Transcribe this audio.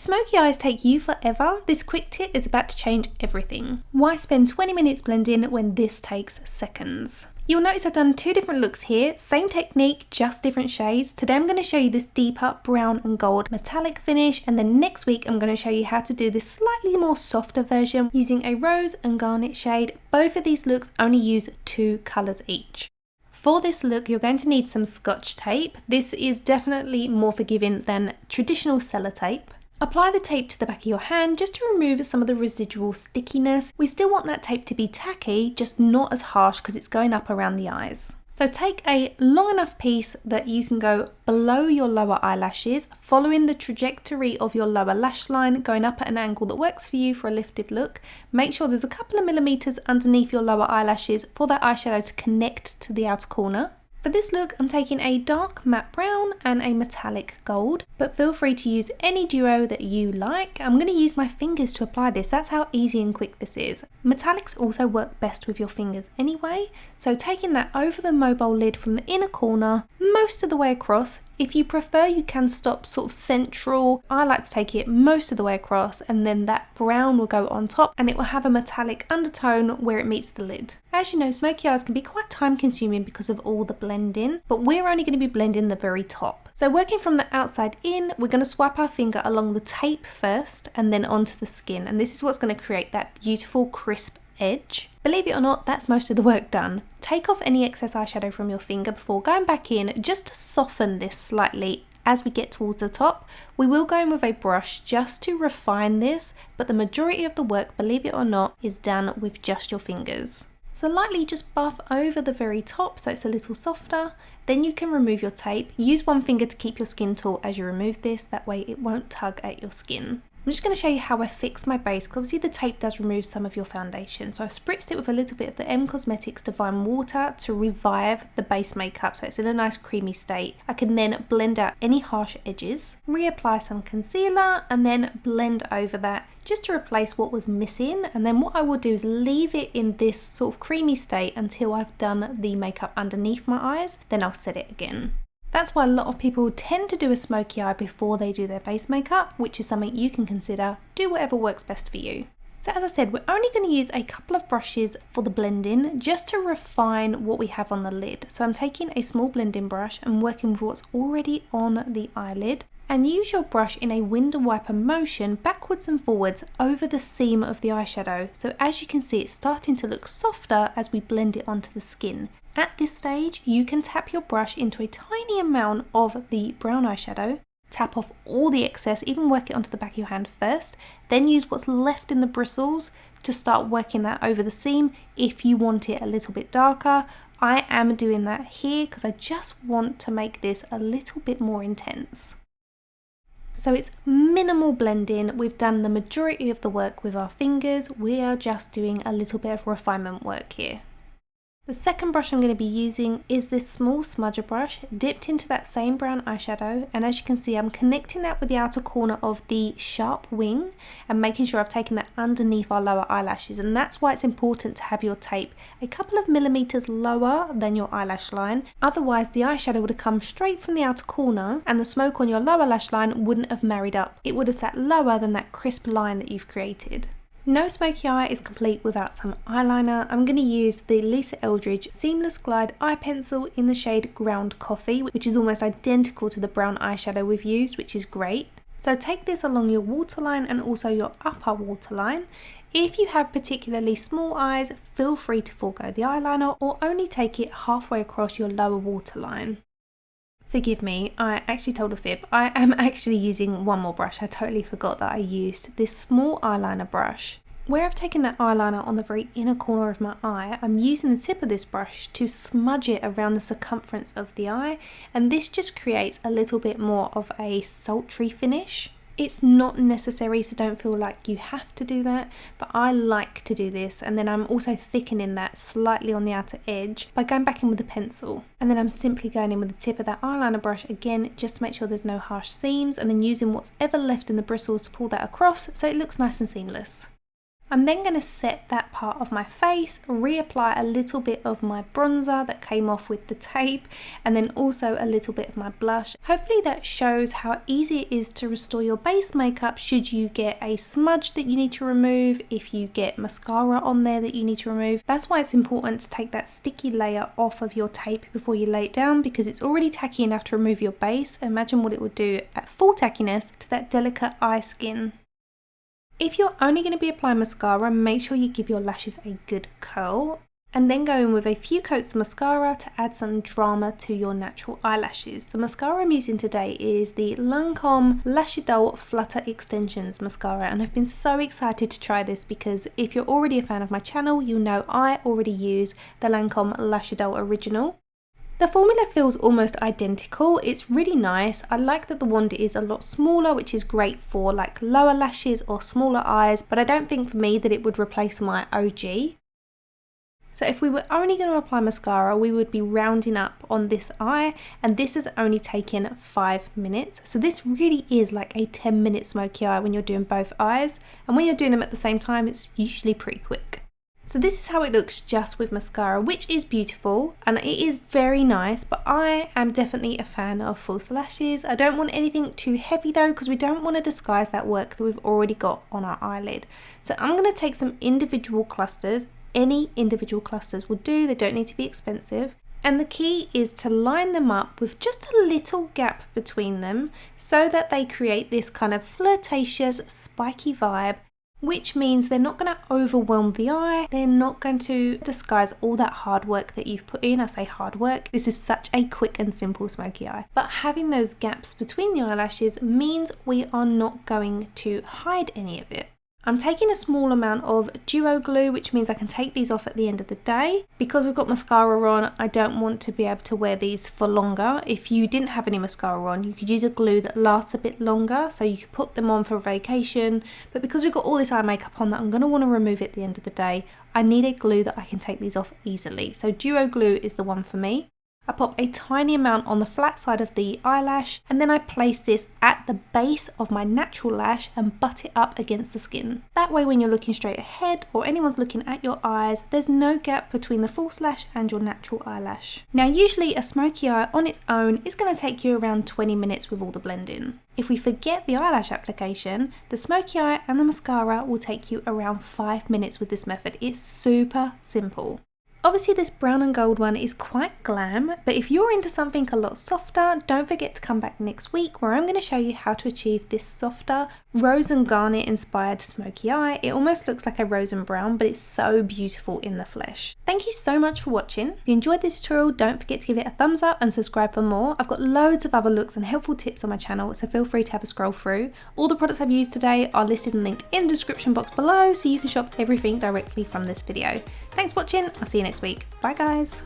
smoky eyes take you forever, this quick tip is about to change everything. Why spend 20 minutes blending when this takes seconds? You'll notice I've done two different looks here, same technique, just different shades. Today I'm going to show you this deeper brown and gold metallic finish, and then next week I'm going to show you how to do this slightly more softer version using a rose and garnet shade. Both of these looks only use 2 colours each. For this look, you're going to need some Scotch tape. This is definitely more forgiving than traditional sellotape. Apply the tape to the back of your hand just to remove some of the residual stickiness. We still want that tape to be tacky, just not as harsh because it's going up around the eyes. So take a long enough piece that you can go below your lower eyelashes, following the trajectory of your lower lash line, going up at an angle that works for you for a lifted look. Make sure there's a couple of millimeters underneath your lower eyelashes for that eyeshadow to connect to the outer corner. For this look, I'm taking a dark matte brown and a metallic gold, but feel free to use any duo that you like. I'm going to use my fingers to apply this, that's how easy and quick this is. Metallics also work best with your fingers anyway, so taking that over the mobile lid from the inner corner, most of the way across. If you prefer, you can stop sort of central. I like to take it most of the way across, and then that brown will go on top and it will have a metallic undertone where it meets the lid. As you know, smoky eyes can be quite time consuming because of all the blending, but we're only going to be blending the very top. So working from the outside in, we're going to swipe our finger along the tape first and then onto the skin, and this is what's going to create that beautiful crisp edge. Believe it or not, that's most of the work done. Take off any excess eyeshadow from your finger before going back in just to soften this slightly as we get towards the top. We will go in with a brush just to refine this, but the majority of the work, believe it or not, is done with just your fingers. So lightly just buff over the very top so it's a little softer. Then you can remove your tape. Use one finger to keep your skin taut as you remove this, that way it won't tug at your skin. I'm just going to show you how I fix my base, because obviously the tape does remove some of your foundation. So I've spritzed it with a little bit of the M Cosmetics Divine Water to revive the base makeup so it's in a nice creamy state. I can then blend out any harsh edges, reapply some concealer, and then blend over that just to replace what was missing. And then what I will do is leave it in this sort of creamy state until I've done the makeup underneath my eyes, then I'll set it again. That's why a lot of people tend to do a smoky eye before they do their base makeup, which is something you can consider. Do whatever works best for you. So as I said, we're only going to use a couple of brushes for the blending just to refine what we have on the lid. So I'm taking a small blending brush and working with what's already on the eyelid. And use your brush in a window wiper motion backwards and forwards over the seam of the eyeshadow. So as you can see, it's starting to look softer as we blend it onto the skin. At this stage, you can tap your brush into a tiny amount of the brown eyeshadow, tap off all the excess, even work it onto the back of your hand first, then use what's left in the bristles to start working that over the seam if you want it a little bit darker. I am doing that here because I just want to make this a little bit more intense. So it's minimal blending, we've done the majority of the work with our fingers, we are just doing a little bit of refinement work here. The second brush I'm going to be using is this small smudger brush dipped into that same brown eyeshadow, and as you can see I'm connecting that with the outer corner of the sharp wing and making sure I've taken that underneath our lower eyelashes, and that's why it's important to have your tape a couple of millimeters lower than your eyelash line, otherwise the eyeshadow would have come straight from the outer corner and the smoke on your lower lash line wouldn't have married up, it would have sat lower than that crisp line that you've created. No smoky eye is complete without some eyeliner. I'm going to use the Lisa Eldridge Seamless Glide Eye Pencil in the shade Ground Coffee, which is almost identical to the brown eyeshadow we've used, which is great. So take this along your waterline and also your upper waterline. If you have particularly small eyes, feel free to forego the eyeliner or only take it halfway across your lower waterline. Forgive me, I actually told a fib. I am actually using one more brush. I totally forgot that I used this small eyeliner brush. Where I've taken that eyeliner on the very inner corner of my eye, I'm using the tip of this brush to smudge it around the circumference of the eye, and this just creates a little bit more of a sultry finish. It's not necessary, so don't feel like you have to do that, but I like to do this, and then I'm also thickening that slightly on the outer edge by going back in with a pencil, and then I'm simply going in with the tip of that eyeliner brush again just to make sure there's no harsh seams, and then using what's ever left in the bristles to pull that across so it looks nice and seamless. I'm then going to set that part of my face, reapply a little bit of my bronzer that came off with the tape, and then also a little bit of my blush. Hopefully that shows how easy it is to restore your base makeup should you get a smudge that you need to remove, if you get mascara on there that you need to remove. That's why it's important to take that sticky layer off of your tape before you lay it down, because it's already tacky enough to remove your base. Imagine what it would do at full tackiness to that delicate eye skin. If you're only going to be applying mascara, make sure you give your lashes a good curl, and then go in with a few coats of mascara to add some drama to your natural eyelashes. The mascara I'm using today is the LANCôME Lash Idôle Flutter Extensions mascara, and I've been so excited to try this because if you're already a fan of my channel, you'll know I already use the LANCôME Lash Idôle Original. The formula feels almost identical. It's really nice. I like that the wand is a lot smaller, which is great for like lower lashes or smaller eyes, but I don't think for me that it would replace my OG. So if we were only going to apply mascara, we would be rounding up on this eye, and this has only taken 5 minutes. So this really is like a 10-minute smoky eye when you're doing both eyes, and when you're doing them at the same time, it's usually pretty quick. So this is how it looks just with mascara, which is beautiful and it is very nice, but I am definitely a fan of false lashes. I don't want anything too heavy though, because we don't want to disguise that work that we've already got on our eyelid. So I'm going to take some individual clusters. Any individual clusters will do, they don't need to be expensive. And the key is to line them up with just a little gap between them so that they create this kind of flirtatious, spiky vibe, which means they're not going to overwhelm the eye. They're not going to disguise all that hard work that you've put in. I say hard work. This is such a quick and simple smoky eye. But having those gaps between the eyelashes means we are not going to hide any of it. I'm taking a small amount of duo glue, which means I can take these off at the end of the day. Because we've got mascara on, I don't want to be able to wear these for longer. If you didn't have any mascara on, you could use a glue that lasts a bit longer, so you could put them on for vacation. But because we've got all this eye makeup on that I'm going to want to remove at the end of the day, I need a glue that I can take these off easily. So duo glue is the one for me. I pop a tiny amount on the flat side of the eyelash, and then I place this at the base of my natural lash and butt it up against the skin. That way when you're looking straight ahead or anyone's looking at your eyes, there's no gap between the false lash and your natural eyelash. Now usually a smoky eye on its own is going to take you around 20 minutes with all the blending. If we forget the eyelash application, the smoky eye and the mascara will take you around 5 minutes with this method. It's super simple. Obviously this brown and gold one is quite glam, but if you're into something a lot softer, don't forget to come back next week where I'm going to show you how to achieve this softer rose and garnet inspired smoky eye. It almost looks like a rose and brown, but it's so beautiful in the flesh. Thank you so much for watching. If you enjoyed this tutorial, don't forget to give it a thumbs up and subscribe for more. I've got loads of other looks and helpful tips on my channel, so feel free to have a scroll through. All the products I've used today are listed and linked in the description box below, so you can shop everything directly from this video. Thanks for watching, I'll see you next week. Bye guys!